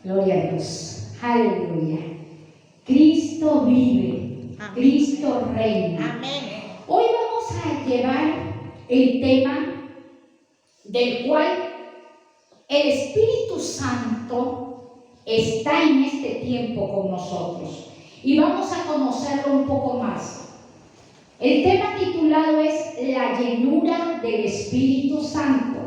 Gloria a Dios. Aleluya. Cristo vive. Amén. Cristo reina. Amén. Hoy vamos a llevar el tema del cual el Espíritu Santo está en este tiempo con nosotros. Y vamos a conocerlo un poco más. El tema titulado es La llenura del Espíritu Santo.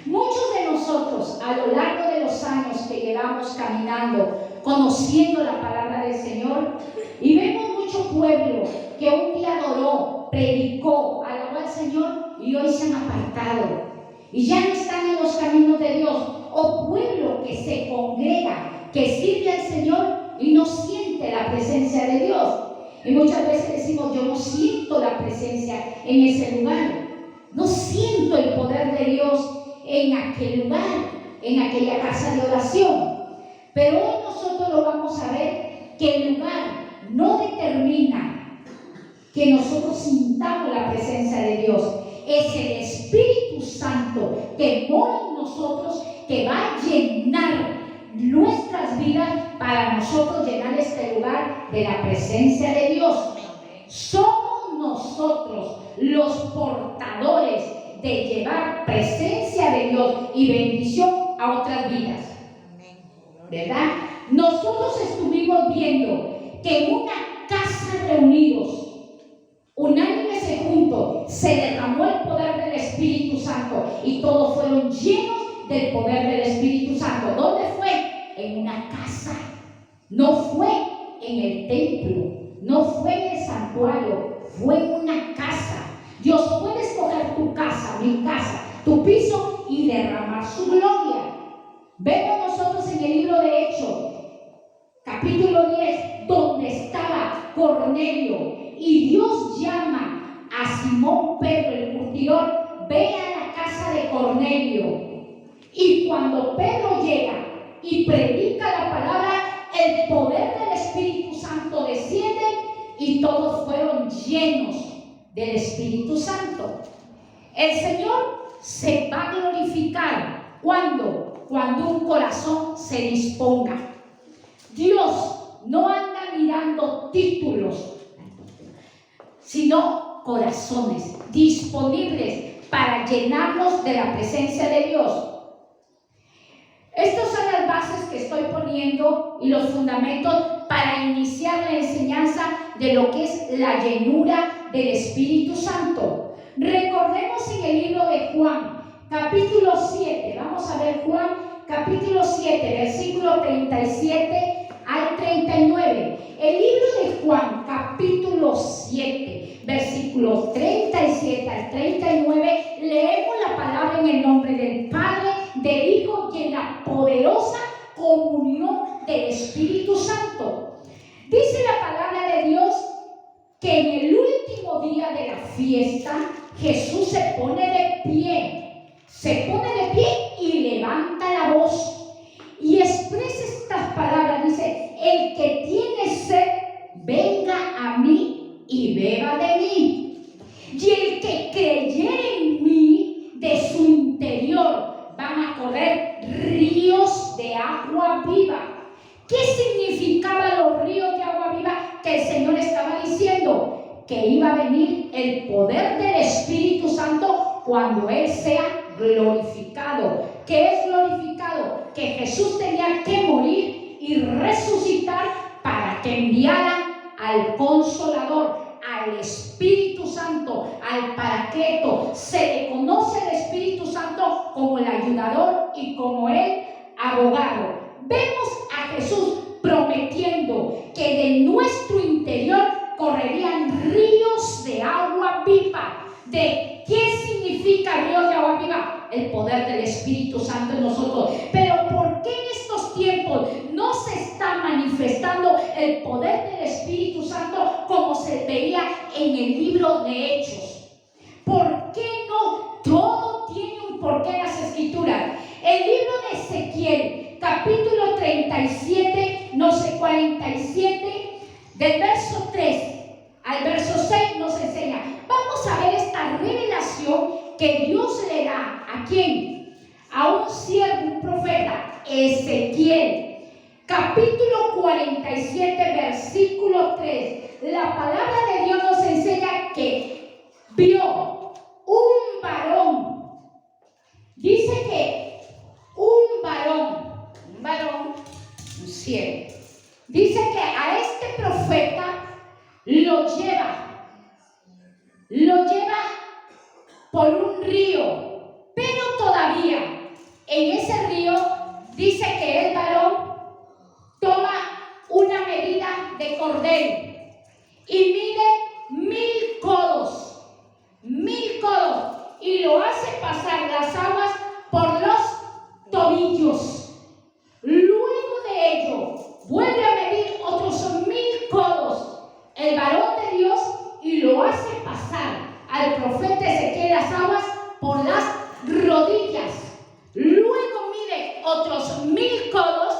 Muchos de nosotros a lo largo de los años que llevamos caminando, conociendo la palabra del Señor, y vemos mucho pueblo que un día adoró, predicó, alabó al Señor y hoy se han apartado y ya no están en los caminos de Dios, o pueblo que se congrega, que sirve al Señor y no siente la presencia de Dios. Y muchas veces decimos, yo no siento la presencia en ese lugar, no siento el poder de Dios en aquel lugar, en aquella casa de oración. Pero hoy nosotros lo vamos a ver, que el lugar no determina que nosotros sintamos la presencia de Dios. Es el Espíritu Santo que mora en nosotros, que va a llenar nuestras vidas para nosotros llenar este lugar de la presencia de Dios. Somos nosotros los portadores de llevar presencia de Dios y bendición a otras vidas, ¿verdad? Nosotros estuvimos viendo que en una casa reunidos, unánimes y juntos, se derramó el poder del Espíritu Santo y todos fueron llenos del poder del Espíritu Santo. ¿Dónde fue? En una casa. No fue en el templo, no fue en el santuario, fue en una casa. Dios puede escoger tu casa, mi casa, tu piso y derramar su gloria. Vemos nosotros en el libro de Hechos, capítulo 10, donde estaba Cornelio y Dios llama a Simón Pedro, el curtidor, ve a la casa de Cornelio. Y cuando Pedro llega y predica la palabra, el poder del Espíritu Santo desciende y todos fueron llenos del Espíritu Santo. El Señor se va a glorificar cuando un corazón se disponga. Dios no anda mirando títulos, sino corazones disponibles para llenarnos de la presencia de Dios. Estas son las bases que estoy poniendo y los fundamentos para iniciar la enseñanza de lo que es la llenura del Espíritu Santo. Recordemos en el libro de Juan, capítulo 7, vamos a ver Juan, capítulo 7, versículo 37 al 39. El libro de Juan, capítulo 7, versículos 37 al 39, leemos la palabra en el nombre del Padre, del Hijo y en la poderosa comunión del Espíritu Santo. Dice la palabra de Dios que en el último día de la fiesta Jesús se pone de pie y levanta la voz y expresa estas palabras. Dice: el que tiene sed, venga a mí y beba de mí, y el que creyere en mí, de su interior van a correr ríos de agua viva. ¿Qué significaban los ríos de agua viva? Que el Señor estaba diciendo que iba a venir el poder del Espíritu Santo cuando Él sea glorificado. ¿Qué es glorificado? Que Jesús tenía que morir y resucitar para que enviara al Consolador, al Espíritu Santo, al Paracleto. Se le conoce al Espíritu Santo como el ayudador y como el abogado. Vemos a Jesús prometiendo que de nuestro interior correrían ríos de agua viva. ¿De qué significa ríos de agua viva? El poder del Espíritu Santo en nosotros. Pero ¿por qué en estos tiempos no se está manifestando el poder del Espíritu Santo como se veía en el libro de Hechos? ¿Por qué no? Todo tiene un porqué en las Escrituras. El libro de Ezequiel, capítulo 37, 47, del verso 3 al verso 6 nos enseña. Vamos a ver esta revelación que Dios le da. ¿A quién? A un siervo, un profeta, Ezequiel. vio un varón. Dice que un varón, un ciego. Dice que a este profeta lo lleva por un río, pero todavía en ese río dice que el varón toma una medida de cordel y mide 1000 codos, y lo hace pasar las aguas por los tobillos. Luego de ello, vuelve a medir otros 1000 codos el varón de Dios y lo hace pasar al profeta Ezequiel las aguas por las rodillas. Luego mide otros 1000 codos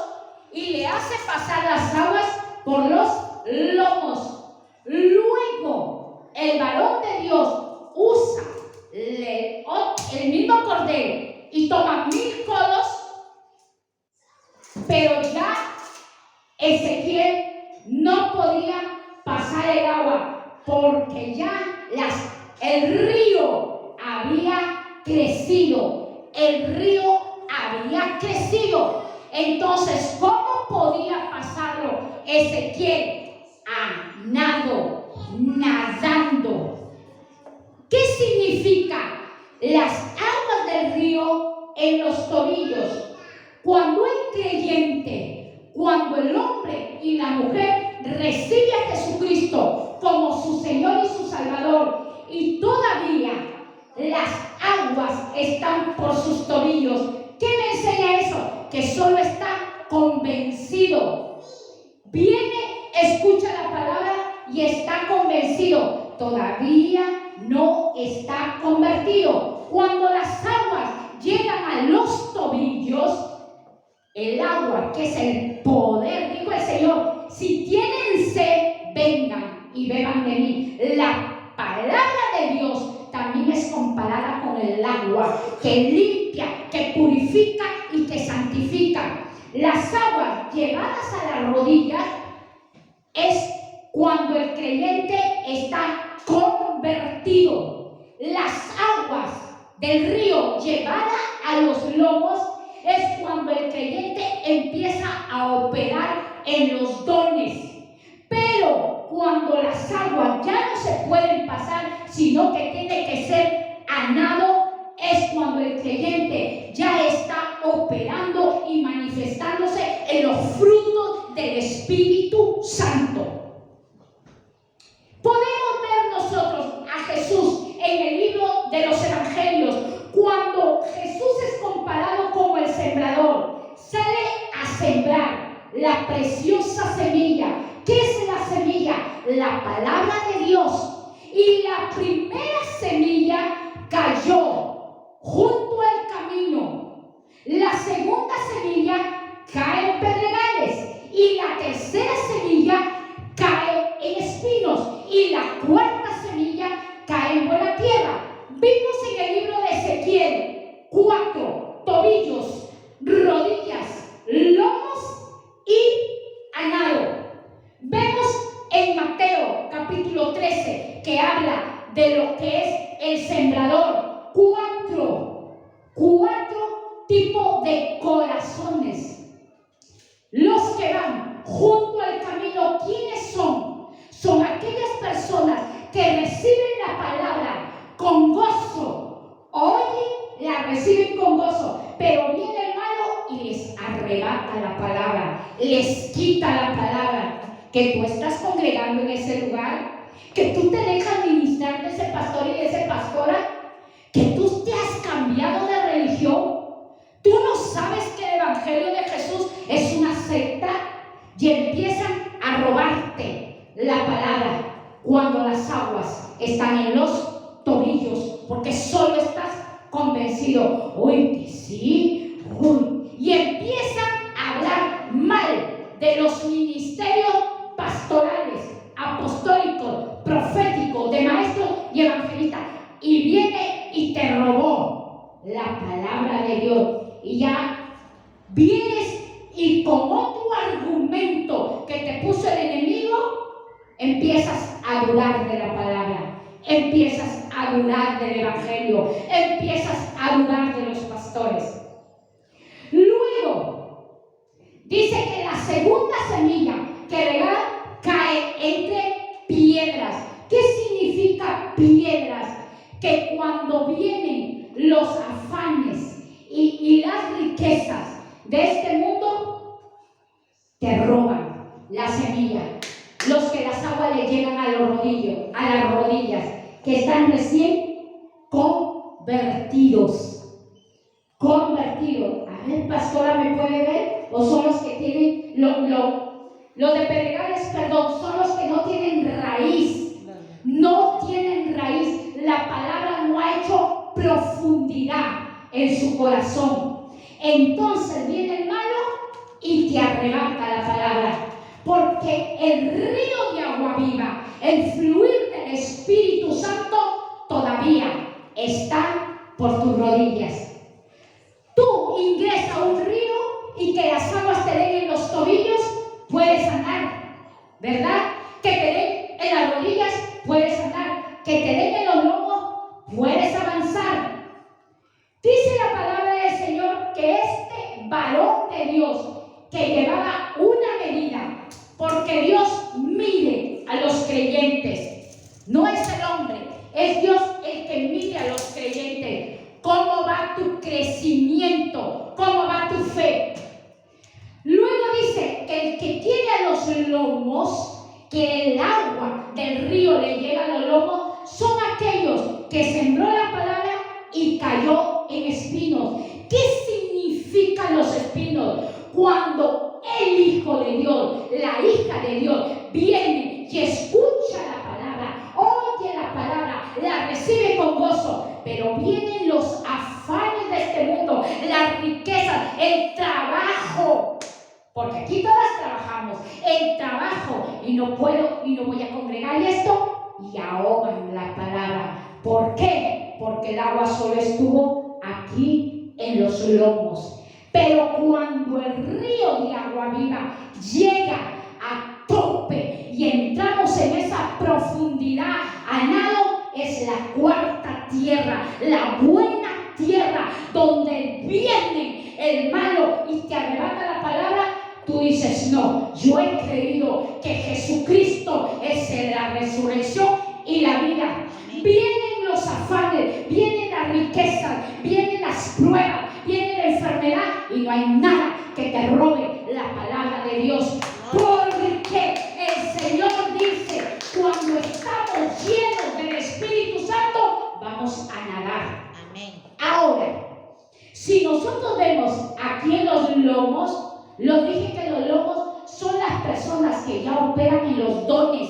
y le hace pasar las aguas por los lomos. Luego el varón de Dios usa el mismo cordel y toma 1000 codos, pero ya Ezequiel no podía pasar el agua porque ya el río había crecido. Entonces, ¿cómo podía pasarlo Ezequiel? Nadando. ¿Qué significa las aguas del río en los tobillos? Cuando el creyente, cuando el hombre y la mujer recibe a Jesucristo como su Señor y su Salvador, y todavía las aguas están por sus tobillos, ¿qué me enseña eso? Que solo está convencido. Viene, escucha la palabra y está convencido. Todavía no está convertido. Cuando las aguas llegan a los tobillos, el agua, que es el poder, dijo el Señor, si tienen sed, vengan y beban de mí. La palabra de Dios también es comparada con el agua que limpia, que purifica y que santifica. Las aguas llevadas a las rodillas es cuando el creyente está convertido. Las aguas del río llevadas a los lomos es cuando el creyente empieza a operar en los dones. Pero cuando las aguas ya no se pueden pasar, sino que tiene que ser a nado, es cuando el creyente ya está operando y manifestándose en los frutos del Espíritu Santo. Podemos ver nosotros a Jesús en el libro de los Evangelios, cuando Jesús es comparado como el sembrador. Sale a sembrar la preciosa semilla. ¿Qué es la semilla? La palabra de Dios. Y la primera semilla cayó junto al camino. La segunda semilla cae en pedregales. Y la tercera semilla cae en espinos. Y la cuarta semilla cae en buena tierra. Vimos en el libro de Ezequiel 4 tobillos, rodillas, lomos y anado. Vemos en Mateo capítulo 13 que habla de lo que es el sembrador. Cuatro tipos de corazones. Los que van junto al camino, ¿quiénes son? Son aquellas personas que reciben la palabra con gozo. Oye, la reciben con gozo, pero viene el malo y les arrebata la palabra, les quita la palabra. Que tú estás congregando en ese lugar, que tú te dejas ministrar de ese pastor y de esa pastora, que tú te has cambiado de religión. Tú no sabes que el Evangelio de Jesús es una secta y empiezan a robarte la palabra cuando las aguas están en los tobillos, porque solo estás convencido. Uy, que sí, uy. Y empiezan a hablar mal de los ministerios pastorales, apostólicos, proféticos, de maestros y evangelistas. Y viene y te robó la palabra de Dios. Y ya vienes y con otro argumento que te puso el enemigo, empiezas a dudar de la palabra, empiezas a a dudar del Evangelio, empiezas a dudar de los pastores. Luego, dice que la segunda semilla que regala cae entre piedras. ¿Qué significa piedras? Que cuando vienen los afanes y las riquezas de este mundo, te roban la semilla. Los que las aguas le llegan a las rodillas, que están recién convertidos. A ver, pastora, ¿me puede ver? ¿O son los que tienen, los de Pedregales, perdón, son los que no tienen raíz? No tienen raíz. La palabra no ha hecho profundidad en su corazón. Entonces viene el malo y te arrebata la palabra. Porque el río de agua viva, el fluir del Espíritu Santo, todavía está por tus rodillas. Tú ingresas a un río y que las aguas te den en los tobillos, puedes andar, ¿verdad? Que te den en las rodillas, puedes andar. Que te den en los lomos, puedes avanzar. Dice la palabra del Señor que este varón de Dios que llevaba una medida, porque Dios mide a los creyentes, no es el hombre, es Dios el que mide a los creyentes. ¿Cómo va tu crecimiento? ¿Cómo va tu fe? Luego dice que el que tiene a los lomos, que el agua del río le llega a los lomos, son aquellos que sembró la palabra y cayó en espinos. ¿Qué significan los espinos? Cuando el Hijo de Dios, la hija de Dios, viene y escucha la palabra, oye la palabra, la recibe con gozo, pero vienen los afanes de este mundo, las riquezas, el trabajo, porque aquí todas trabajamos, el trabajo, y no puedo y no voy a congregar esto, y ahogan la palabra. ¿Por qué? Porque el agua solo estuvo aquí en los lomos. Pero cuando el río de agua viva llega a tope y entramos en esa profundidad, a nado, es la cuarta tierra, la buena tierra, donde viene el malo y te arrebata la palabra. Tú dices, no, yo he creído que Jesucristo es la resurrección y la vida. Vienen los afanes, vienen las riquezas, vienen las pruebas, viene la enfermedad y no hay nada que te robe la palabra de Dios. Porque el Señor dice, cuando estamos llenos del Espíritu Santo, vamos a nadar. Amén. Ahora, si nosotros vemos aquí en los lomos, lo dije que los lomos son las personas que ya operan en los dones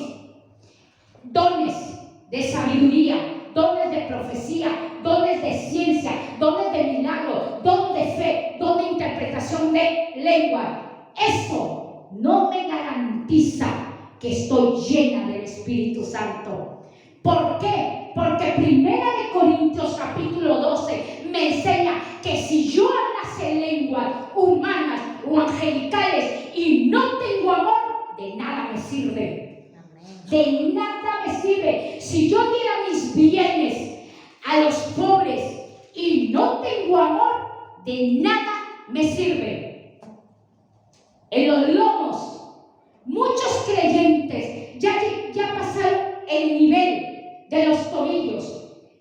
de sabiduría, dones de profecía, dones de ciencia, dones de milagro, dones de fe, dones de interpretación de lengua. Eso no me garantiza que estoy llena del Espíritu Santo. ¿Por qué? Porque 1 Corintios capítulo 12 me enseña que si yo hablase lenguas humanas o angelicales y no tengo amor, de nada me sirve. De nada me sirve. Si yo diera mis bienes a los pobres y no tengo amor, de nada me sirve. En los lomos, muchos creyentes ya pasaron el nivel de los tobillos,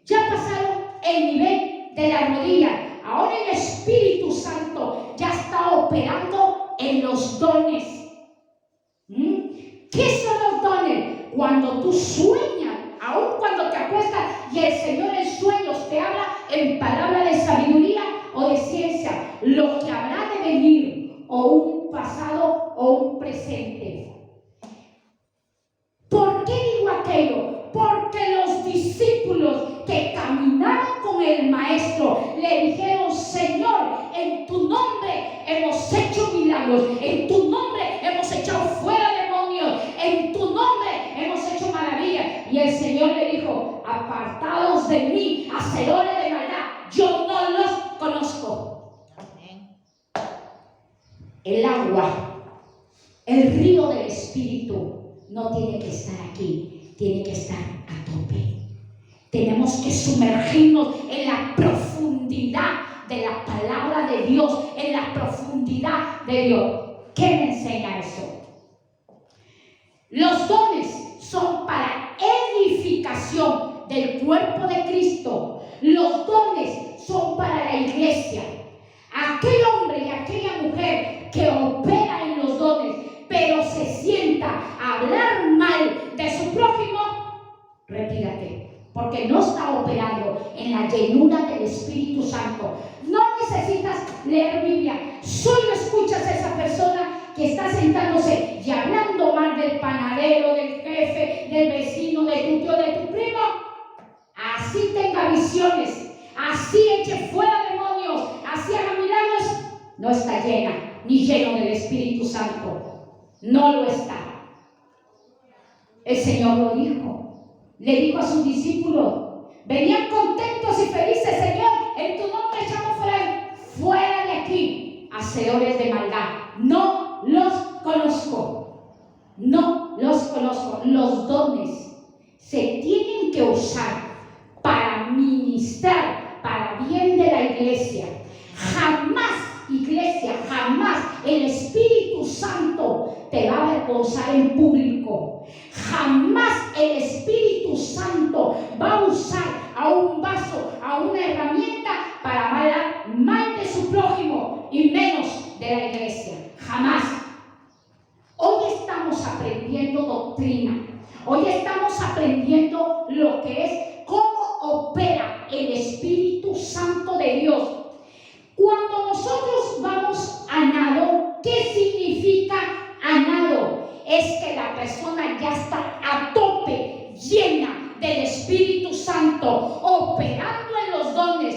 ya pasaron el nivel de la rodilla. Ahora el Espíritu Santo ya está operando en los dones. ¿Qué son los dones? Cuando tú sueñas, aun cuando te acuestas y el Señor en sueños te habla en palabra de sabiduría o de ciencia, lo que habrá de venir, o un pasado o un presente. ¿Por qué digo aquello? Porque los discípulos que caminaban con el Maestro le dijeron, Señor, en tu nombre hemos hecho milagros, en tu nombre hemos echado fuera demonios, en tu nombre hemos hecho maravillas. Y el Señor le dijo, apartados de mí, hacedores de maldad, yo no los conozco. Amén. El agua, el río del Espíritu, no tiene que estar aquí, tiene que estar a tope. Tenemos que sumergirnos en la profundidad de la palabra de Dios, en la profundidad de Dios. ¿Qué me enseña eso? Los dones son para edificación del cuerpo de Cristo. Los dones son para la iglesia. Aquel hombre y aquella mujer que opera en los dones, pero se sienta a hablar mal de su prójimo, retírate, porque no está operando en la llenura del Espíritu Santo. No necesitas leer Biblia, solo escuchas a esa persona que está sentándose y hablando mal del panadero, del jefe, del vecino, de tu tío, de tu primo. Así tenga visiones, así eche fuera demonios, así haga milagros, no está llena ni lleno del Espíritu Santo. No lo está. El Señor lo dijo. Le dijo a sus discípulos, venían contentos y felices: Señor, en tu nombre echamos fuera de aquí hacedores de maldad. No los conozco. No los conozco. Los dones se tienen que usar para ministrar para bien de la iglesia. Jamás, iglesia, jamás el Espíritu Santo te va a avergonzar en público. Jamás el Espíritu Santo va a usar a un vaso, a una herramienta para hablar mal de su prójimo y menos de la iglesia. Jamás. Hoy estamos aprendiendo doctrina. Hoy estamos aprendiendo lo que es cómo opera el Espíritu Santo de Dios. Cuando nosotros vamos a nado, ¿qué significa a nado? Es que la persona ya está a tope, llena del Espíritu Santo, operando en los dones,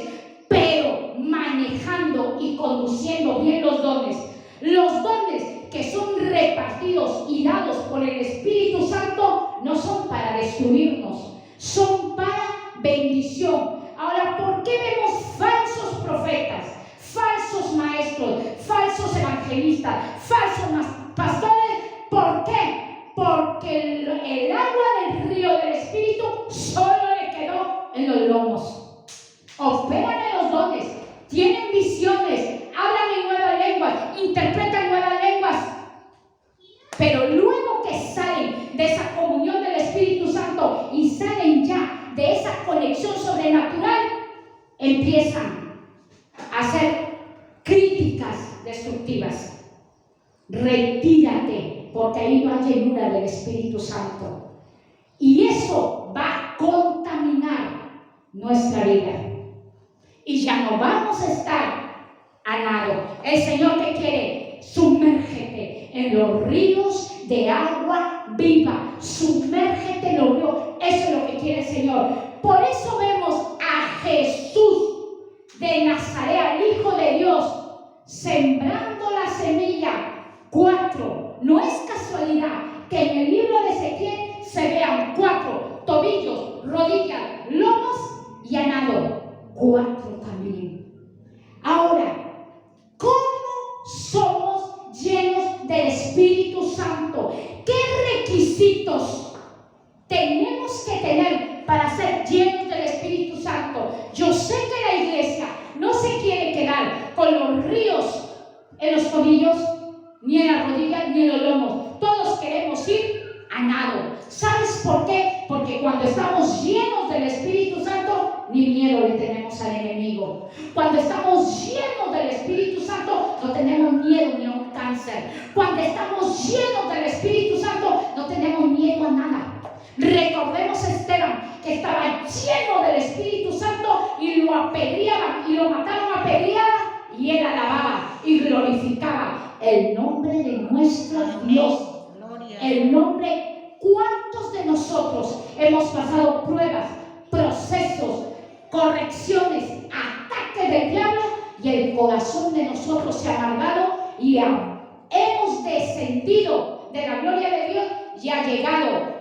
pero manejando y conduciendo bien los dones. Los dones que son repartidos y dados por el Espíritu Santo no son para destruirnos, son para bendición. Ahora, ¿por qué vemos falsos profetas, falsos maestros, falsos evangelistas, falsos pastores? ¿Por qué? Porque el agua del río del Espíritu solo le quedó en los lomos. Operan en los dones, tienen visiones, hablan en nuevas lenguas, interpretan nuevas lenguas, pero luego que salen de esa comunión del Espíritu Santo y salen ya de esa conexión sobrenatural, empiezan a hacer críticas destructivas. Retírate, porque ahí no hay llenura del Espíritu Santo. Y eso va a contaminar nuestra vida. Y ya no vamos a estar a nado. El Señor te quiere: sumérgete en los ríos de agua viva. Sumérgete en los ríos. Eso es lo que quiere el Señor. Por eso vemos a Jesús de Nazaret, al Hijo de Dios, sembrando la semilla. 4. No es casualidad que en el libro de Ezequiel se vean 4: tobillos, rodillas, lomos y a nado. 4 también. Ahora, ¿cómo somos llenos del Espíritu Santo? ¿Qué requisitos tenemos que tener para ser llenos del Espíritu Santo? Yo sé que la iglesia no se quiere quedar con los ríos en los tobillos, ni en las rodillas, ni en los lomos. Todos queremos ir a nado. ¿Sabes por qué? Porque cuando estamos llenos del Espíritu Santo, ni miedo le tenemos al enemigo. Cuando estamos llenos del Espíritu Santo, no tenemos miedo ni a un cáncer. Cuando estamos llenos del Espíritu Santo, no tenemos miedo a nada. Recordemos a Esteban, que estaba lleno del Espíritu Santo y lo apedreaban y lo mataron a pedradas, y él alababa y glorificaba el nombre de nuestro Dios. El nombre. ¿Cuántos de nosotros hemos pasado pruebas, procesos, correcciones, ataques del diablo, y el corazón de nosotros se ha amargado y hemos descendido de la gloria de Dios y ha llegado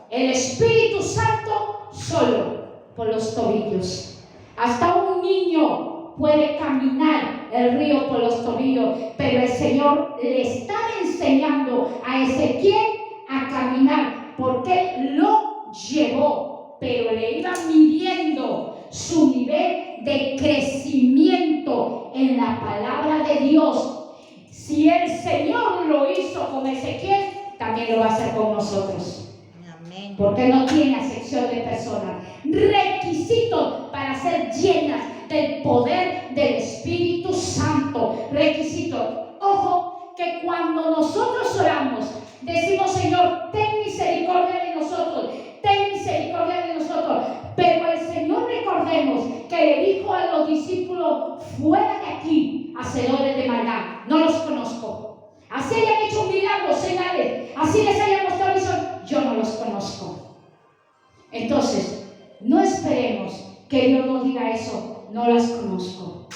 el Espíritu Santo solo por los tobillos? Hasta un niño puede caminar el río por los tobillos, pero el Señor le está enseñando a Ezequiel a caminar, porque Él lo llevó pero le iban midiendo su nivel de crecimiento en la palabra de Dios. Si el Señor lo hizo con Ezequiel, también lo va a hacer con nosotros. Amén. Porque no tiene acepción de personas. Requisitos para ser llenas del poder del Espíritu Santo. Requisitos. Ojo, que cuando nosotros oramos, decimos: Señor, ten misericordia de nosotros, ten misericordia de nosotros. Pero el Señor, recordemos que le dijo a los discípulos: fuera de aquí, hacedores de maldad, no los conozco. Así hayan hecho milagros, señales, así les hayan mostrado visión, yo no los conozco. Entonces, no esperemos que Dios nos diga eso: no las conozco.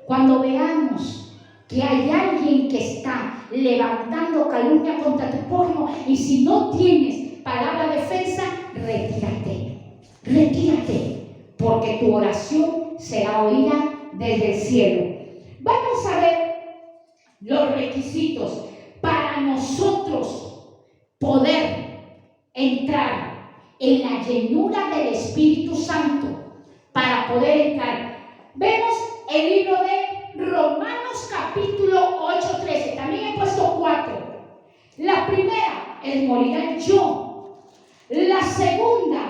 Cuando veamos que hay alguien que está levantando calumnia contra tu prójimo, y si no tienes palabra de defensa, retírate, porque tu oración será oída desde el cielo. Vamos a ver los requisitos para nosotros poder entrar en la llenura del Espíritu Santo, para poder entrar. Vemos el libro de Romanos capítulo 8:13. También he puesto 4. La primera es morir al yo. La segunda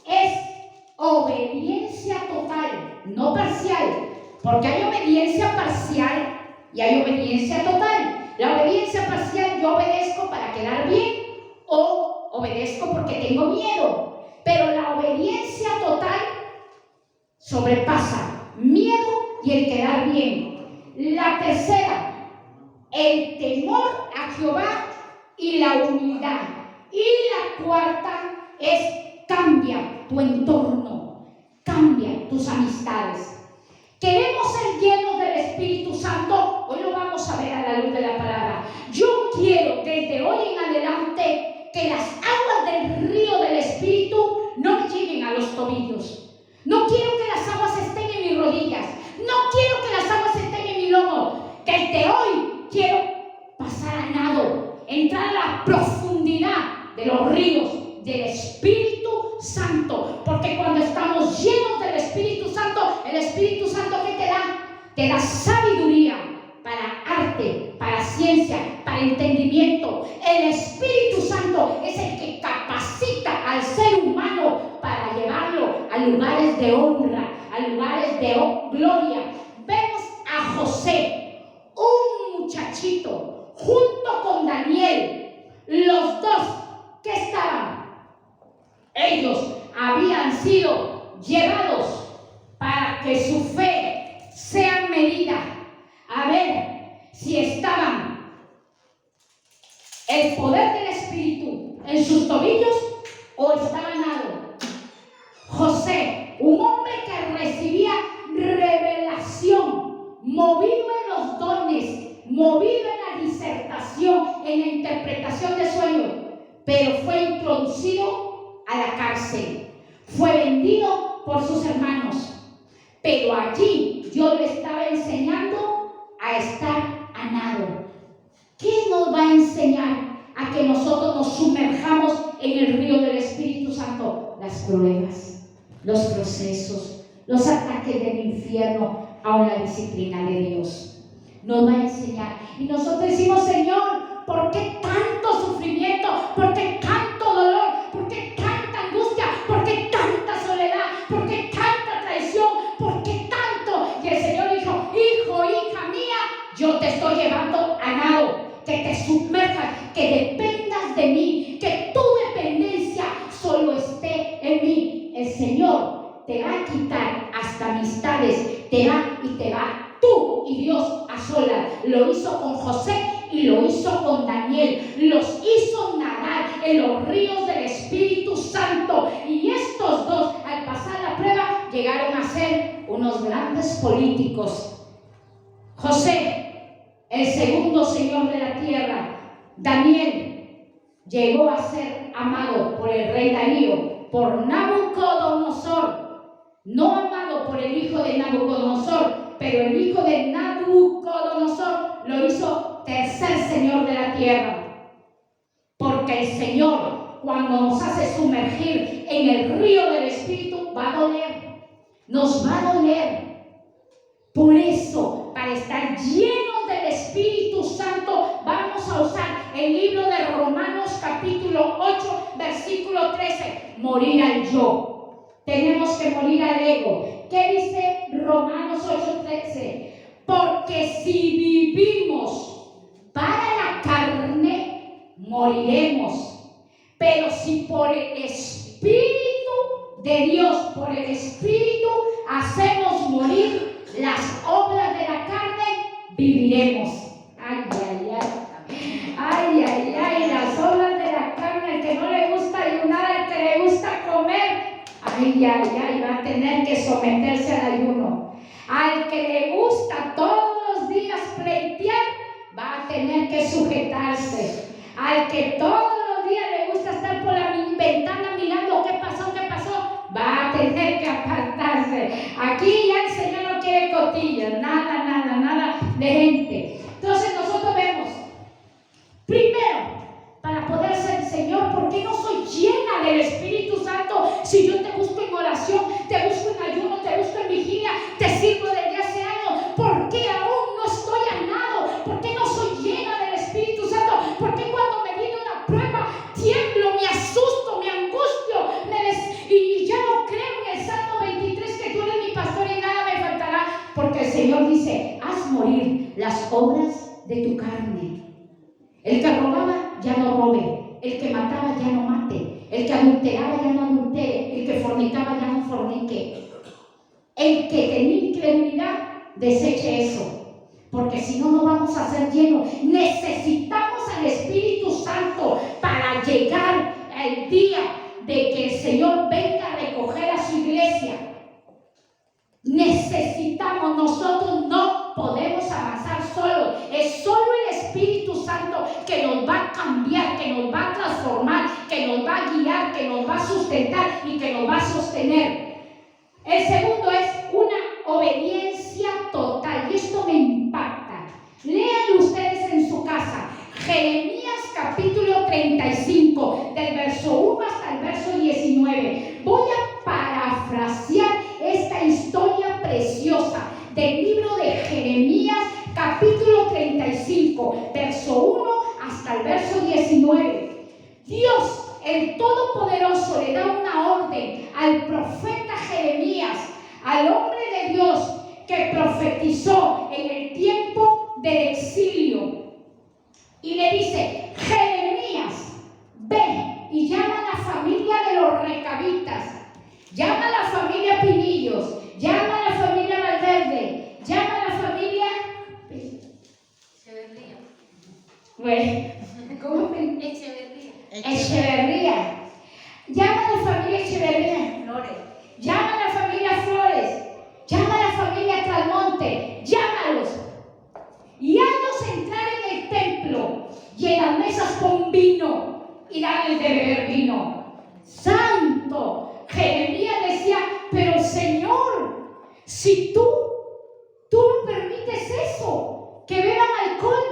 es obediencia total, no parcial, porque hay obediencia parcial y hay obediencia total. La obediencia parcial: yo obedezco para quedar bien, o obedezco porque tengo miedo. Pero la obediencia total sobrepasa miedo y el quedar bien. La tercera, el temor a Jehová y la humildad. Y la cuarta es: cambia tu entorno, cambia tus amistades. ¿Queremos ser llenos del Espíritu Santo? Hoy lo vamos a ver a la luz de la palabra. Yo quiero desde hoy en adelante que las aguas del río del Espíritu no me lleguen a los tobillos. No quiero que las aguas estén en mis rodillas. No quiero que las aguas estén en mi lomo. Desde hoy quiero pasar a nado, entrar a la profundidad de los ríos del Espíritu Santo. Porque cuando estamos llenos del Espíritu Santo, el Espíritu Santo, ¿qué te da? Te da sabiduría para arte, para ciencia, para entendimiento. El Espíritu Santo es el que capacita al ser humano para llevarlo a lugares de honra, a lugares de gloria. Vemos a José, un muchachito, junto con Daniel. Los dos, ¿qué estaban? Ellos habían sido llevados para que su fe sea medida, a ver si estaban el poder del Espíritu en sus tobillos o estaban nado. José, un hombre que recibía revelación, movido en los dones, movido en la disertación, en la interpretación de sueños, pero fue introducido a la cárcel, fue vendido por sus hermanos, pero allí Dios le estaba enseñando a estar a nado. ¿Qué nos va a enseñar a que nosotros nos sumerjamos en el río del Espíritu Santo? Las pruebas, los procesos, los ataques del infierno, aún la disciplina de Dios nos va a enseñar. Y nosotros decimos: Señor, ¿por qué tanto sufrimiento? ¿Por qué tanto dolor? ¿Por qué tanta angustia? ¿Por qué tanta soledad? ¿Por qué tanta traición? ¿Por qué tanto? Y el Señor dijo: hijo, hija mía, yo te estoy llevando a nado, que te sumerjas, que dependas de mí, que tu dependencia solo esté en mí. El Señor te va a quitar hasta amistades, te va tú y Dios a solas. Lo hizo con José y lo hizo con Daniel. Los hizo nadar en los ríos del Espíritu Santo. Y estos dos, al pasar la prueba, llegaron a ser unos grandes políticos. José, el segundo señor de la tierra. Daniel llegó a ser amado por el rey Darío, por Nabucodonosor. No amado por el hijo de Nabucodonosor, pero el hijo de Nabucodonosor lo hizo tercer señor de la tierra. Porque el Señor, cuando nos hace sumergir en el río del Espíritu va a doler, nos va a doler. Por eso, para estar llenos del Espíritu Santo, vamos a usar el libro de Romanos capítulo 8, versículo 13, morir al yo. Tenemos que morir al ego. ¿Qué dice Romanos 8, 13? Porque si vivimos para la carne, moriremos. Pero si por el Espíritu de Dios, por el Espíritu, hacemos morir las obras de la carne, viviremos. Ay, ay, ay. Ay, ay, ay. Las obras de la carne, el que no le gusta ayunar, el que le gusta comer, ay, ay, ay, va a tener que someterse al ayuno. Al que le gusta todos los días pleitear, va a tener que sujetarse. Al que todos los días le gusta estar por la ventana mirando qué pasó, va a tener que apartarse. Aquí ya el Señor no quiere cotillas, nada de gente. Entonces nosotros vemos, primero, para poder ser Señor, ¿por qué no soy llena del Espíritu Santo? Si yo te busco en oración, te busco en ayuno, te busco en vigilia, te sirvo desde hace años, ¿por qué aún no estoy llenado? ¿Por qué no soy llena del Espíritu Santo? ¿Por qué cuando me viene una prueba tiemblo, me asusto, me angustio, y ya no creo en el Salmo 23 que tú eres mi pastor y nada me faltará? Porque el Señor dice, haz morir las obras de tu carne. El que robaba, ya no robe. El que mataba, ya no mate. El que adulteraba, ya no adultere. El que fornicaba, ya no fornique. El que tenía incredulidad, deseche eso. Porque si no, no vamos a ser llenos. Necesitamos al Espíritu Santo para llegar al día de que el Señor venga a recoger a su iglesia. Necesitamos, nosotros no podemos avanzar solos. Es solo el Espíritu Santo que nos va a cambiar, que nos va a transformar, que nos va a guiar, que nos va a sustentar y que nos va a sostener. El segundo es una obediencia total, y esto me impacta. Lean ustedes en su casa Jeremías capítulo 35, del verso 1 hasta el verso 19. Voy a parafrasear esta historia preciosa del libro de Jeremías capítulo 35, verso 1 hasta el verso 19. Dios, el Todopoderoso, le da una orden al profeta Jeremías, al hombre de Dios que profetizó en el tiempo del exilio. Y le dice, Jeremías, ve y llama a la familia de los recabitas, llama a la familia Pinillos, llama a la familia Valverde, llama a la familia Echeverría. Bueno, ¿cómo fue? Echeverría. Llama a la familia Echeverría. Flores. Llama a la familia Flores. Llama a la familia Calmonte. Llámalos. Y hazlos entrar en el templo. Y en las mesas con vino. Y darles de beber vino. Santo. Jeremías decía, pero Señor, si tú no permites eso, que beban alcohol.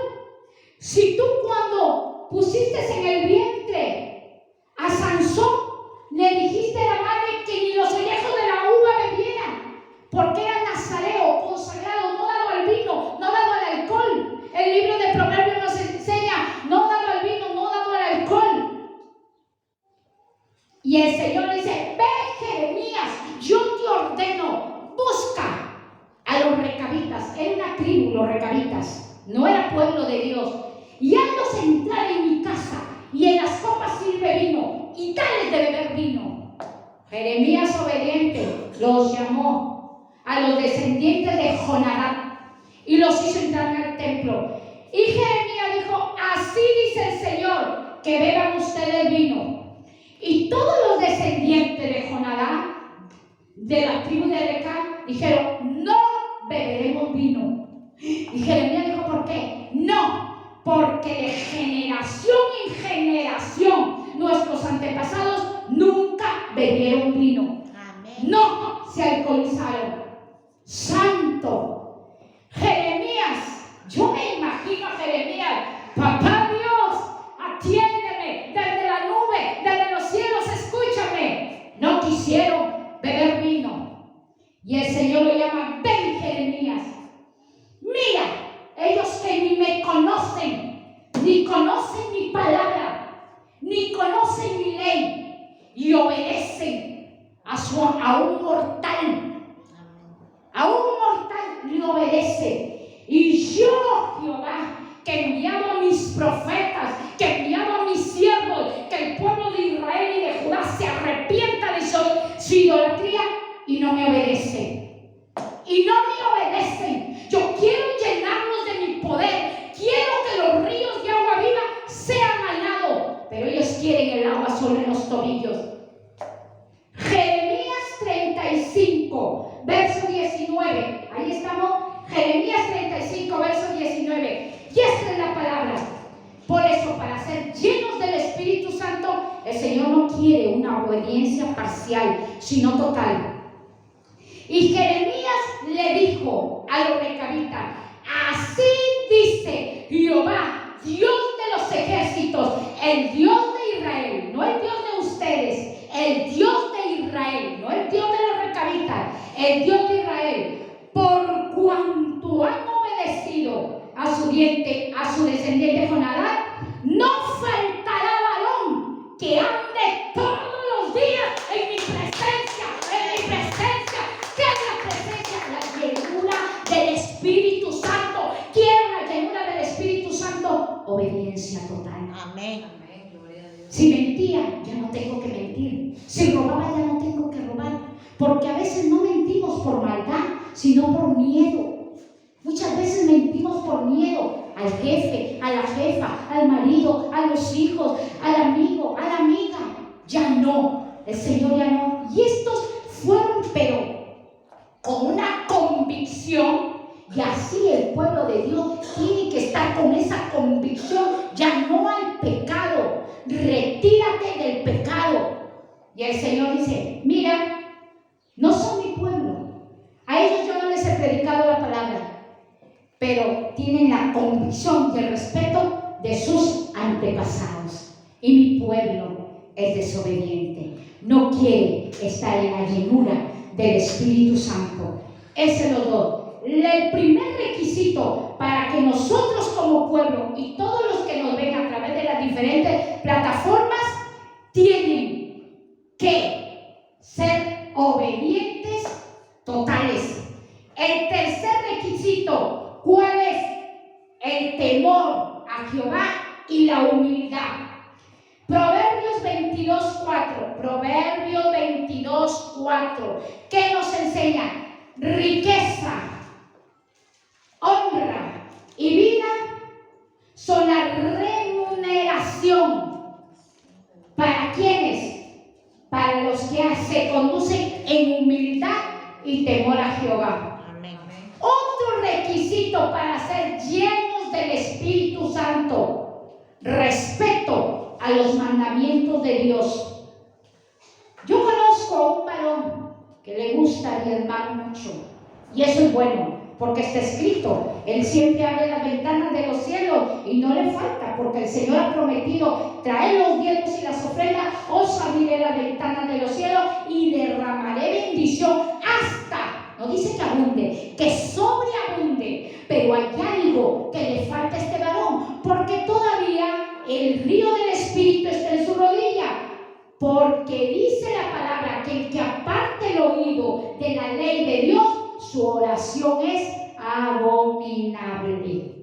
Si tú cuando pusiste en el vientre a Sansón, le dijiste a la madre que ni los ollejos de la uva bebieran, porque era nazareo, consagrado, no dado al vino, no dado al alcohol. El libro de Proverbios nos enseña, no dado al vino, no dado al alcohol. Y el Señor le dice, ve Jeremías, yo te ordeno, busca a los recabitas. Era una tribu, los recabitas, no era pueblo de Dios. Y hazlos entrar en mi casa, y en las copas sirve vino, y dales de beber vino. Jeremías obediente los llamó a los descendientes de Jonadab y los hizo entrar al templo. Y Jeremías dijo, así dice el Señor, que beban ustedes vino. Y todos los descendientes de Jonadab, de la tribu de Reca, dijeron, no beberemos vino. Y Jeremías dijo, ¿por qué? No, porque de generación en generación nuestros antepasados nunca bebieron vino. Amén. No se alcoholizaron. Santo. Jeremías, yo me imagino a Jeremías, papá Dios, atiéndeme desde la nube, desde los cielos, escúchame. No quisieron, Y el Señor lo llama: ven, Jeremías, mira, ellos que ni me conocen, ni conocen mi palabra, ni conocen mi ley, y obedecen a un mortal. A un mortal le obedece. Y yo, Jehová, que enviaba a mis profetas, que enviaba a mis siervos, que el pueblo de Israel y de Judá se arrepienta de su idolatría, y no me obedecen. Y no me obedecen. Yo quiero llenarlos de mi poder. Quiero que los ríos de agua viva sean al lado, pero ellos quieren el agua sobre los tobillos. Jeremías 35, verso 19. Ahí estamos. Jeremías 35, verso 19. Y esta es la palabra. Por eso, para ser llenos del Espíritu Santo, el Señor no quiere una obediencia parcial, sino total. Y Jeremías le dijo a los recabitas: así dice Jehová, Dios de los ejércitos, el Dios de Israel, no el Dios de ustedes, el Dios de Israel, no el Dios de los recabitas, el Dios de Israel, por cuanto han obedecido a su descendiente Jonadab, no faltará varón que ande todos los días en mi presencia, que es la presencia, la llenura del Espíritu Santo. Quiero la llenura del Espíritu Santo, obediencia total. Amén. Si mentía, ya no tengo que mentir. Si robaba, ya no tengo que robar. Porque a veces no mentimos por maldad, sino por miedo. Muchas veces mentimos por miedo al jefe, a la jefa, al marido, a los hijos, al amigo, a la amiga. Ya no, el Señor ya no. Y estos fueron, pero con una convicción. Y así el pueblo de Dios tiene que estar con esa convicción. Ya no hay pecado. Retírate del pecado. Y el Señor dice: mira, no son mi pueblo. A ellos yo no les he predicado la palabra, pero tienen la convicción y el respeto de sus antepasados. Y mi pueblo es desobediente. No quiere estar en la llenura del Espíritu Santo. Ese es lo dos. El primer requisito para que nosotros como pueblo y todos los que nos ven a través de las diferentes plataformas tienen que ser obedientes totales. El tercer requisito, ¿cuál es? El temor a Jehová y la humildad. Proverbios 22:4. Proverbios 22:4. ¿Qué nos enseña? Riqueza, honra y vida son la remuneración. ¿Para quiénes? Para los que se conducen en humildad y temor a Jehová. Amén. Otro requisito para ser llenos del Espíritu Santo: respeto a los mandamientos de Dios. Yo conozco a un varón que le gusta diezmar mucho, y eso es bueno, porque está escrito: Él siempre abre las ventanas de los cielos y no le falta, porque el Señor ha prometido: traed los diezmos y las ofrendas, os abriré las ventanas de los cielos y derramaré bendición hasta, no dice que abunde, que sobreabunde. Pero hay algo que le falta a este varón, porque todavía el río del Espíritu está en su rodilla. Porque dice la palabra que el que aparte el oído de la ley de Dios, su oración es abominable.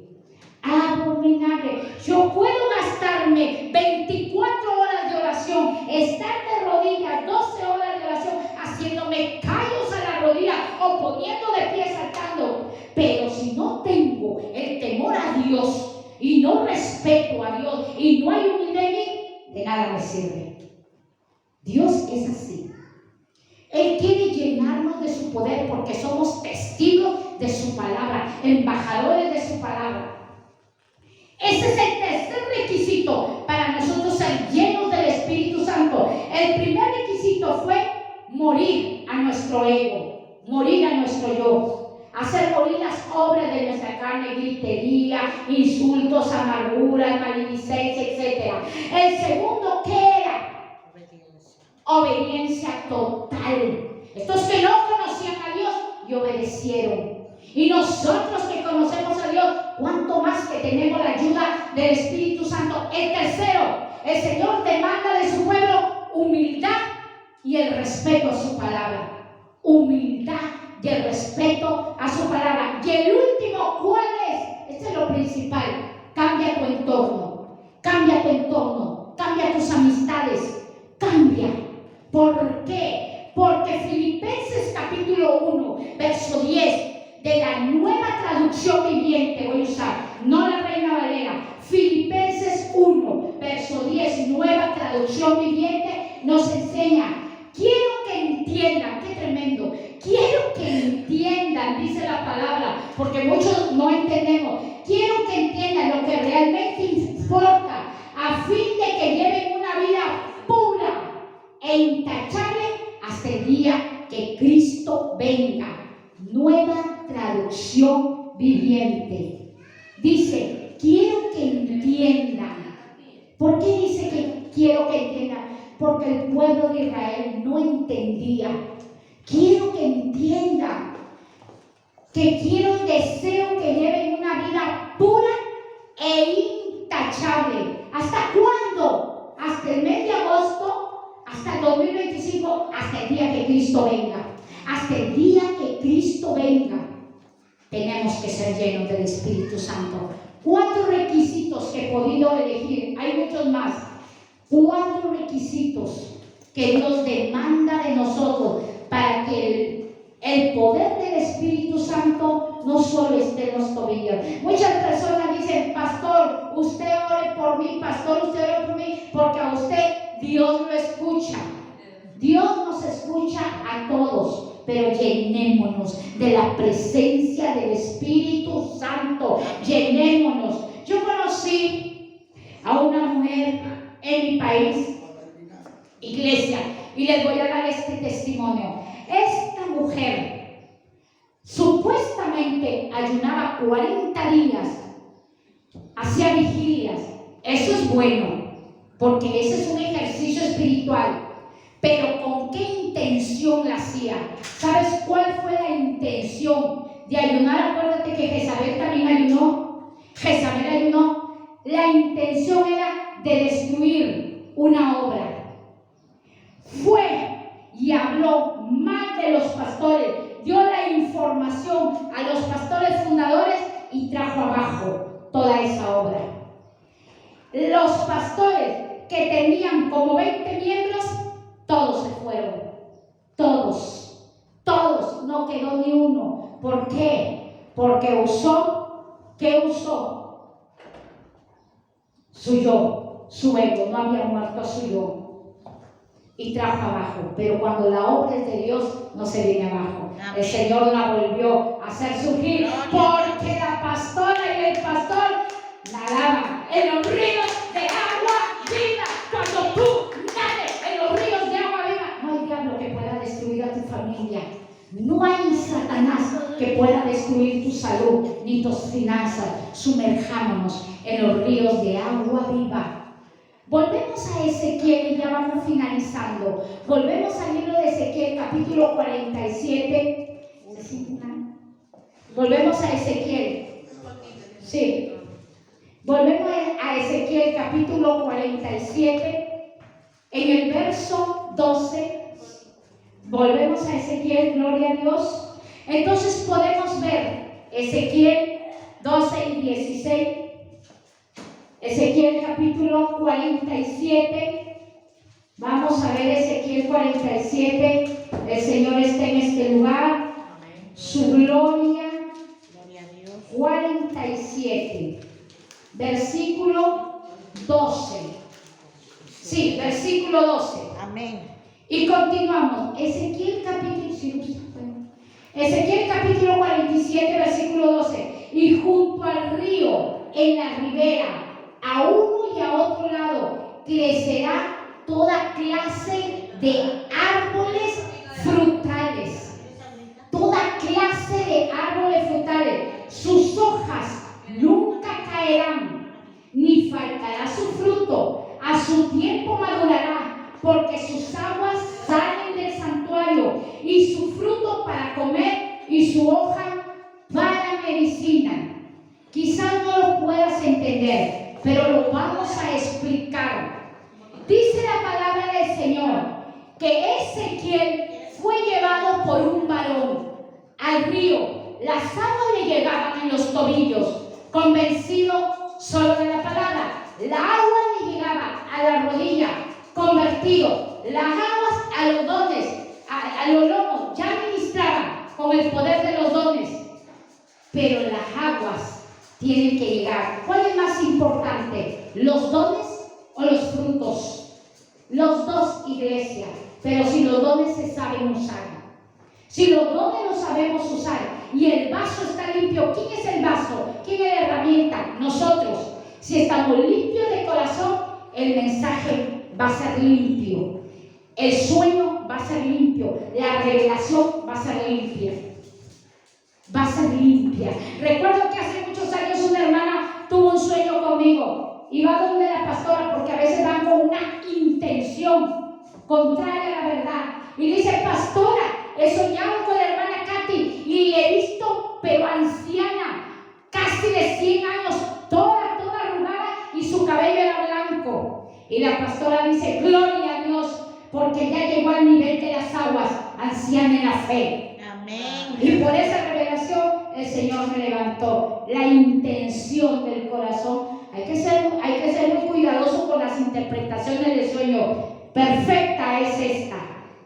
Abominable. Yo puedo gastarme 24 horas de oración, estar de rodillas 12 horas de oración, haciéndome callos a la rodilla o poniendo de pie saltando. Pero si no tengo el temor a Dios y no respeto a Dios y no hay humildad en mí, de nada me sirve. Dios es así. Él quiere llenarnos de su poder porque somos testigos de su palabra, embajadores de su palabra. Ese es el tercer requisito para nosotros ser llenos del Espíritu Santo. El primer requisito fue morir a nuestro ego, morir a nuestro yo, hacer morir las obras de nuestra carne: gritería, insultos, amarguras, maledicencia, etc. El segundo, ¿qué era? Obediencia total. Estos que no conocían a Dios obedecieron. Y nosotros que conocemos a Dios, cuánto más que tenemos la ayuda del Espíritu Santo. El tercero, el Señor demanda de su pueblo humildad y el respeto a su palabra. Humildad y el respeto a su palabra. Y el último, ¿cuál es? Este es lo principal. Cambia tu entorno. Cambia tu entorno. Cambia tus amistades. Cambia. ¿Por qué? Porque Filipenses capítulo 1, verso 10, de la Nueva Traducción Viviente, voy a usar, no la Reina Valera, Filipenses 1, verso 10, Nueva Traducción Viviente, nos enseña, quiero que entiendan, qué tremendo, quiero que entiendan, dice la palabra, porque muchos no entendemos, quiero que entiendan lo que realmente importa, a fin de que lleven una vida pura e intachable hasta el día que Cristo venga. Nueva Traducción Viviente. Dice, quiero que entiendan. ¿Por qué dice que quiero que entiendan? Porque el pueblo de Israel no entendía. Quiero que entiendan. Que quiero y deseo que lleven una vida pura e intachable. ¿Hasta cuándo? Hasta el mes de agosto, hasta el 2025, hasta el día que Cristo venga. Hasta el día que Cristo venga, tenemos que ser llenos del Espíritu Santo. 4 requisitos que he podido elegir, hay muchos más. 4 requisitos que Dios demanda de nosotros para que el poder del Espíritu Santo no solo esté en los tobillos. Muchas personas dicen, pastor, usted ore por mí, pastor, usted ore por mí, porque a usted Dios lo escucha. Dios nos escucha a todos. Pero llenémonos de la presencia del Espíritu Santo. Llenémonos. Yo conocí a una mujer en mi país, iglesia, y les voy a dar este testimonio. Esta mujer supuestamente ayunaba 40 días, hacía vigilias. Eso es bueno, porque ese es un ejercicio espiritual. Pero ¿con qué intención la hacía? ¿Sabes cuál fue la intención de ayunar? Acuérdate que Jezabel también ayunó. Jezabel ayunó. La intención era de destruir una obra. Fue y habló mal de los pastores. Dio la información a los pastores fundadores y trajo abajo toda esa obra. Los pastores que tenían como 20 miembros, todos se fueron, todos, no quedó ni uno. ¿Por qué? Porque ¿qué usó? Su yo, su ego, no había muerto su yo. Y trajo abajo, pero cuando la obra es de Dios, no se viene abajo. Amén. El Señor la volvió a hacer surgir, porque la pastora y el pastor nadaban en los ríos de agua viva. Cuando tú que pueda destruir a tu familia. No hay Satanás que pueda destruir tu salud ni tus finanzas. Sumerjámonos en los ríos de agua viva. Volvemos a Ezequiel y ya vamos finalizando. Volvemos al libro de Ezequiel, capítulo 47. Volvemos a Ezequiel. Sí. Volvemos a Ezequiel, capítulo 47, en el verso 12. Volvemos a Ezequiel, gloria a Dios. Entonces podemos ver Ezequiel 12 y 16. Ezequiel capítulo 47. Vamos a ver Ezequiel 47. El Señor está en este lugar. Su gloria. 47. Versículo 12. Sí, versículo 12. Amén. Y continuamos. Ezequiel capítulo 47, versículo 12. Y junto al río, en la ribera, a uno y a otro lado, crecerá toda clase de árboles frutales. Toda clase de árboles frutales. Sus hojas nunca caerán, ni faltará su fruto. A su tiempo madurará, porque sus aguas salen del santuario y su fruto para comer y su hoja para medicina. Quizás no lo puedas entender, pero lo vamos a explicar. Dice la palabra del Señor que Ezequiel fue llevado por un varón al río. Las aguas le llegaban en los tobillos, convencido solo de la palabra. La agua le llegaba a la rodilla, convertido. Las aguas a los dones, a los lomos, ya ministraban con el poder de los dones. Pero las aguas tienen que llegar. ¿Cuál es más importante? ¿Los dones o los frutos? Los dos, iglesia. Pero si los dones se saben usar. Si los dones los sabemos usar y el vaso está limpio, ¿quién es el vaso? ¿Quién es la herramienta? Nosotros. Si estamos limpios de corazón, el mensaje va a ser limpio. El sueño va a ser limpio. La revelación va a ser limpia. Va a ser limpia. Recuerdo que hace muchos años una hermana tuvo un sueño conmigo. Iba donde la pastora porque a veces van con una intención contraria a la verdad. Y dice, pastora, he soñado con la hermana Katy y le he visto, pero anciana, casi de 100 años, toda arrugada y su cabello era blanco. Y la pastora dice, gloria a Dios, porque ya llegó al nivel de las aguas, anciana en la fe. Amén. Y por esa revelación el Señor me levantó. La intención del corazón. Hay que ser muy cuidadoso con las interpretaciones del sueño. Perfecta es esta,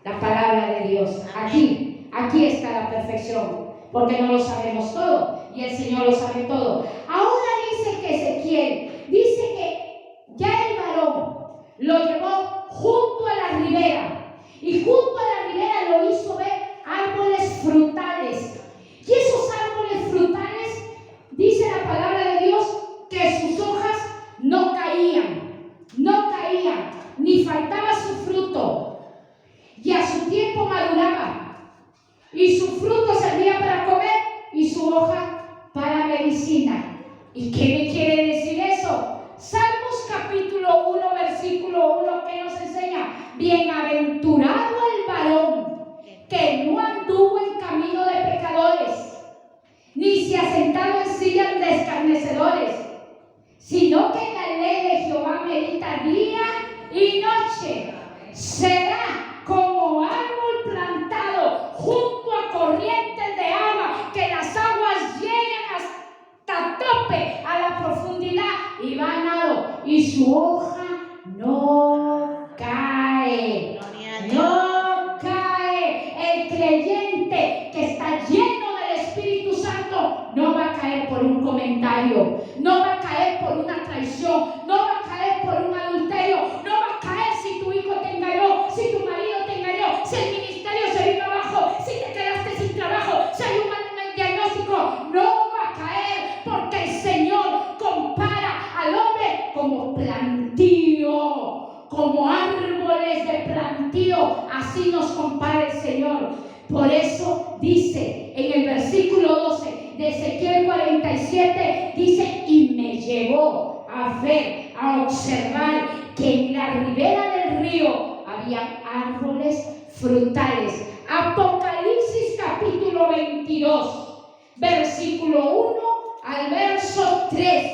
la palabra de Dios. Aquí está la perfección, porque no lo sabemos todo y el Señor lo sabe todo. Ahora dice que Ezequiel, dice que ya el varón lo llevó junto a la ribera y junto a la ribera lo hizo ver árboles frutales. Y esos árboles frutales, dice la palabra de Dios, que sus hojas no caían, ni faltaba su fruto. Y a su tiempo maduraba, y su fruto servía para comer, y su hoja para medicina. ¿Y qué me quiere decir eso? Salmos capítulo 1, versículo 1, que nos enseña: bienaventurado el varón que no anduvo en camino de pecadores, ni se ha sentado en sillas de escarnecedores, sino que en la ley de Jehová medita día y noche. Será como árbol plantado junto a corrientes de agua, que las aguas llegan hasta tope, a la profundidad, y va a nado, y su hoja no cae. No cae. El creyente que está lleno del Espíritu Santo no va a caer por un comentario, no va a caer por una traición, no va a caer por un adulterio, no va a caer si tu hijo te engañó, si tu marido te engañó, si el ministerio se vino abajo, si te quedaste sin trabajo, si hay un mal diagnóstico. No va a caer, porque el Señor compara al hombre como plantío, como árboles de plantío. Así nos compara el Señor. Por eso dice en el versículo 12 de Ezequiel 47, dice: y me llevó a ver, a observar que en la ribera del río había árboles frutales. Apocalipsis capítulo 22, versículo 1 al verso 3.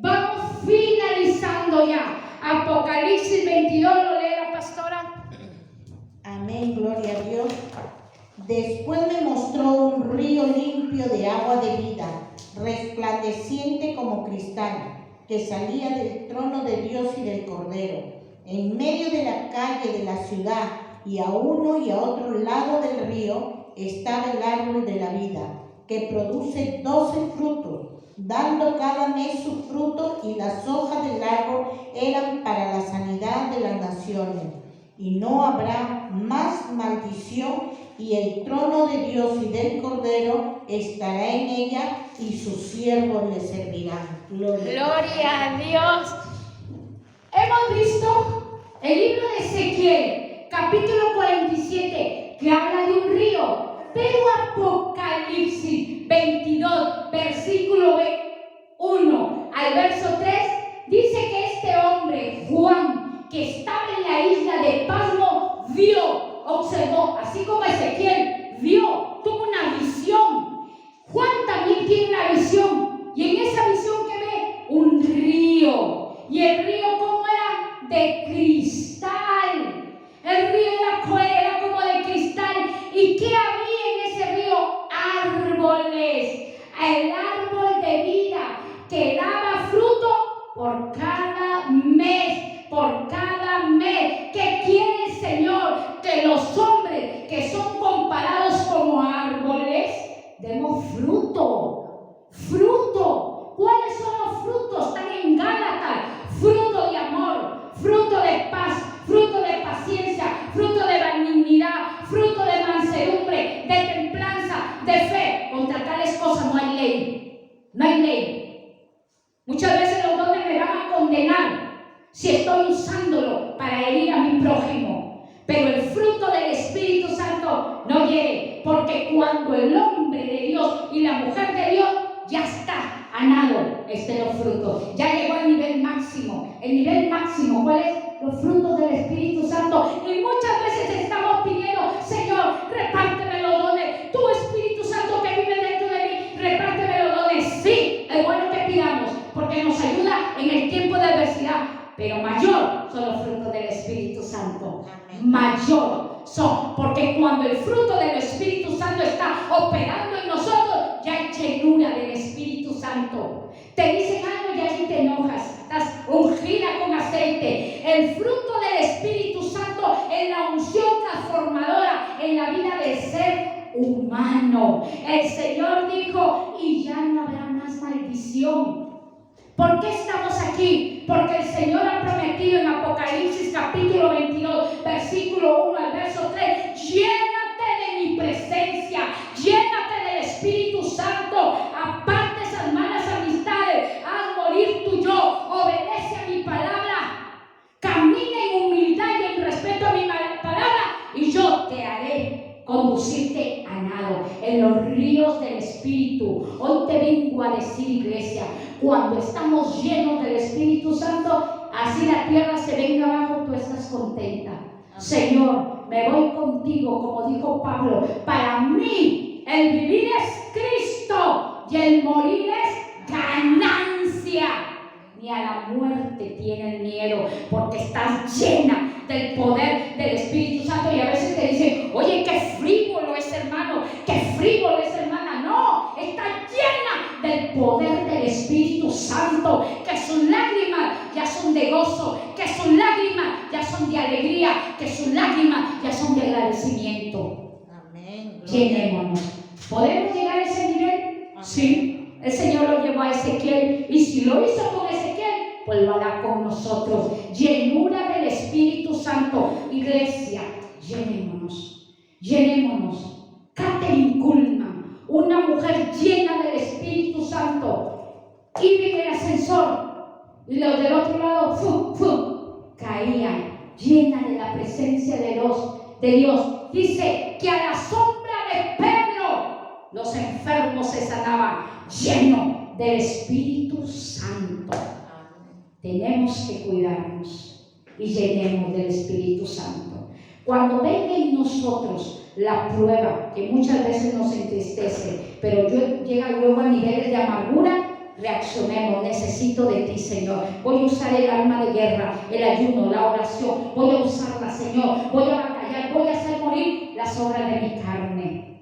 Vamos finalizando ya. Apocalipsis 22, ¿lo lee la pastora? Amén, gloria a Dios. Después me mostró un río limpio de agua de vida, resplandeciente como cristal, que salía del trono de Dios y del Cordero. En medio de la calle de la ciudad, y a uno y a otro lado del río, estaba el árbol de la vida, que produce 12 frutos, dando cada mes su fruto, y las hojas del árbol eran para la sanidad de las naciones. Y no habrá más maldición, y el trono de Dios y del Cordero estará en ella, y sus siervos le servirán. Gloria a Dios. Hemos visto el libro de Ezequiel, capítulo 47, que habla de un río, pero Apocalipsis 22, versículo 1 al verso 3, dice que este hombre, Juan, que estaba en la isla de Pasmo, vio, observó, así como Ezequiel vio, tuvo una visión cuando el hombre de Dios y la mujer de Dios ya está anado los frutos, ya llegó al nivel máximo. El nivel máximo, ¿cuál es? Los frutos del Espíritu Santo. Y muchas veces estamos pidiendo: Señor, repárteme los dones. Tu Espíritu Santo que vive dentro de mí, repárteme los dones. Sí, es bueno que pidamos, porque nos ayuda en el tiempo de adversidad. Pero mayor son los frutos del Espíritu Santo. Mayor son, porque cuando el fruto del Espíritu Santo está operando en nosotros, ya hay llenura del Espíritu Santo. Te dicen algo y ahí te enojas, estás ungida con aceite. El fruto del Espíritu Santo es la unción transformadora en la vida del ser humano. El Señor dijo: y ya no habrá más maldición. ¿Por qué estamos aquí? Porque el Señor ha prometido en Apocalipsis capítulo 22, versículo 1 al verso 3: llénate de mi presencia, llénate del Espíritu Santo, aparte esas malas amistades, haz morir tu yo, obedece a mi palabra, camina en humildad y en respeto a mi palabra, y yo te haré conducirte a nado en los ríos del Espíritu. Hoy te vengo a decir, iglesia, cuando estamos llenos del Espíritu Santo, así la tierra se venga abajo, tú estás contenta. Señor, me voy contigo, como dijo Pablo. Para mí el vivir es Cristo y el morir es ganancia. Ni a la muerte tienes miedo, porque estás llena del poder del Espíritu Santo. Y a veces te dicen: oye, qué frívolo es hermano, qué frívolo es hermana. No, está llena del poder del Espíritu Santo, que sus lágrimas ya son de gozo, que sus lágrimas ya son de alegría, que sus lágrimas ya son de agradecimiento. Amén. Llenémonos. ¿Podemos llegar a ese nivel? Sí. El Señor lo llevó a Ezequiel, y si lo hizo con Ezequiel, pues lo hará con nosotros. Llenura del Espíritu Santo. Iglesia, llenémonos, llenémonos. Catherine Kuhlman, una mujer llena del Espíritu Santo, iba en el ascensor y los del otro lado caían, llena de la presencia de Dios. Dice que a la sombra de Pedro los enfermos se sanaban, lleno del Espíritu Santo. Tenemos que cuidarnos y llenemos del Espíritu Santo. Cuando venga en nosotros la prueba, que muchas veces nos entristece, pero llega luego a niveles de amargura, reaccionemos: necesito de ti, Señor. Voy a usar el arma de guerra, el ayuno, la oración. Voy a usarla, Señor. Voy a batallar, voy a hacer morir las obras de mi carne.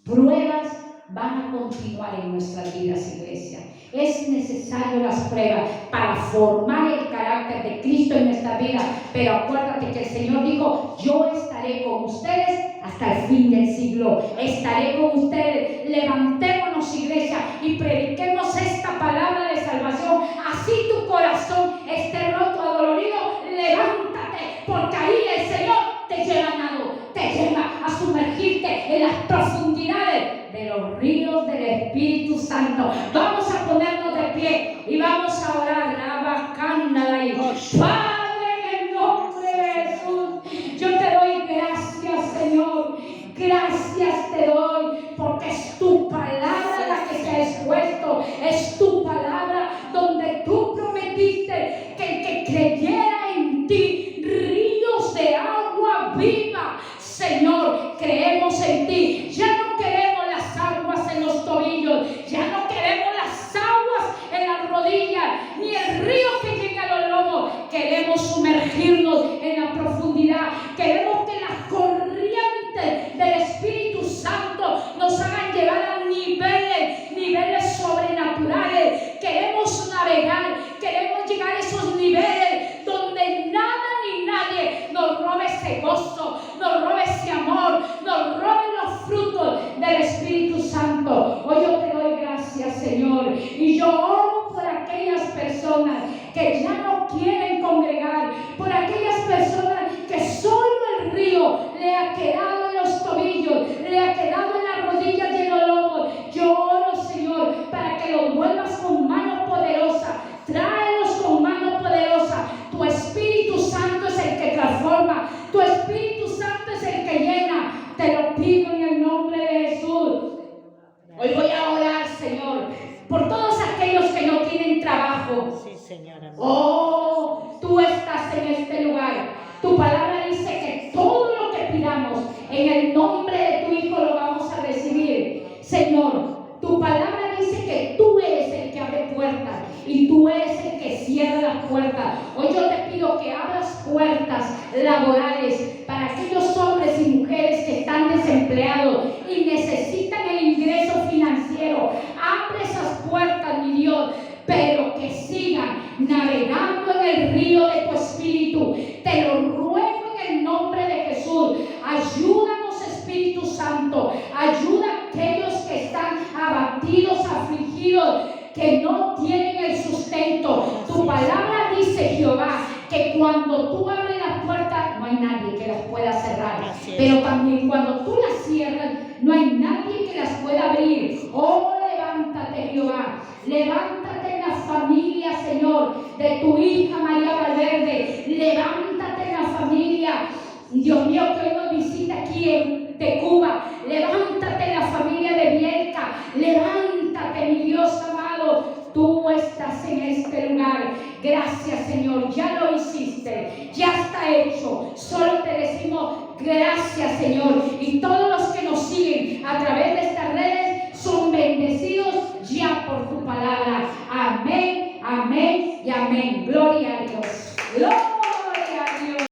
Pruebas van a continuar en nuestras vidas, iglesia. Es necesario las pruebas para formar el carácter de Cristo en nuestra vida. Pero acuérdate que el Señor dijo: yo estaré con ustedes hasta el fin del siglo. Estaré con ustedes. Levantémonos, iglesia, y prediquemos esta palabra de salvación. Así tu corazón esté roto, adolorido, levántate, porque ahí el Señor te lleva a nado, te lleva a sumergirte en las profundidades de los ríos del Espíritu Santo. Vamos a ponernos de pie y vamos a orar. Padre, en el nombre de Jesús, yo te doy gracias, Señor. Gracias te doy, porque es tu palabra la que se ha expuesto. Es tu palabra donde tú prometiste que el que creyera en ti, ríos de agua viva. Señor, creemos en ti. Ya no queremos las aguas en los tobillos, ya no queremos las aguas en las rodillas, ni el río que llega a los lomos. Queremos sumergirnos en la profundidad. Queremos que las corrientes del Espíritu Santo nos hagan llegar a niveles sobrenaturales. Queremos navegar, queremos llegar a esos niveles donde nada ni nadie nos robe ese gozo, nos robe ese amor, nos robe los frutos del Espíritu Santo. Hoy yo te doy gracias, Señor, y yo oro por aquellas personas que ya no quieren congregar, por aquellas personas que solo el río le ha quedado en los tobillos, le ha quedado en las rodillas y en los lomos. Yo oro, Señor, para que los vuelvas con mano poderosa. Tráelos con mano poderosa. Tu Espíritu Santo es el que transforma, tu Espíritu Santo es el que llena. Te lo pido en el nombre de Jesús. Señor. Amén. Oh, tú estás en este lugar. Tu palabra dice que todo lo que pidamos en el nombre de tu Hijo lo vamos a recibir. Señor, tu palabra dice que tú eres el que abre puertas y tú eres el que cierra las puertas. Hoy yo te pido que abras puertas laborales para aquellos hombres y mujeres que están desempleados y necesitan el ingreso financiero. Abre esas puertas, mi Dios, pero que sigan navegando en el río de tu Espíritu. Te lo ruego en el nombre de Jesús. Ayúdanos, Espíritu Santo. Ayuda a aquellos que están abatidos, afligidos, que no tienen el sustento. Tu palabra dice, Jehová, que cuando tú abres las puertas no hay nadie que las pueda cerrar, pero también cuando tú las cierras no hay nadie que las pueda abrir. Oh, levántate, Jehová, levántate en la familia, Señor, de tu hija María Valverde. Levántate en la familia, Dios mío, que hoy nos visita aquí en Cuba. Levántate en la familia de Bielka. Levántate, mi Dios amado. Tú estás en este lugar. Gracias, Señor. Ya lo hiciste. Ya está hecho. Solo te decimos gracias, Señor. Y todos los que nos siguen a través de estas redes son bendecidos ya por tu palabra. Amén, amén y amén. Gloria a Dios. Gloria.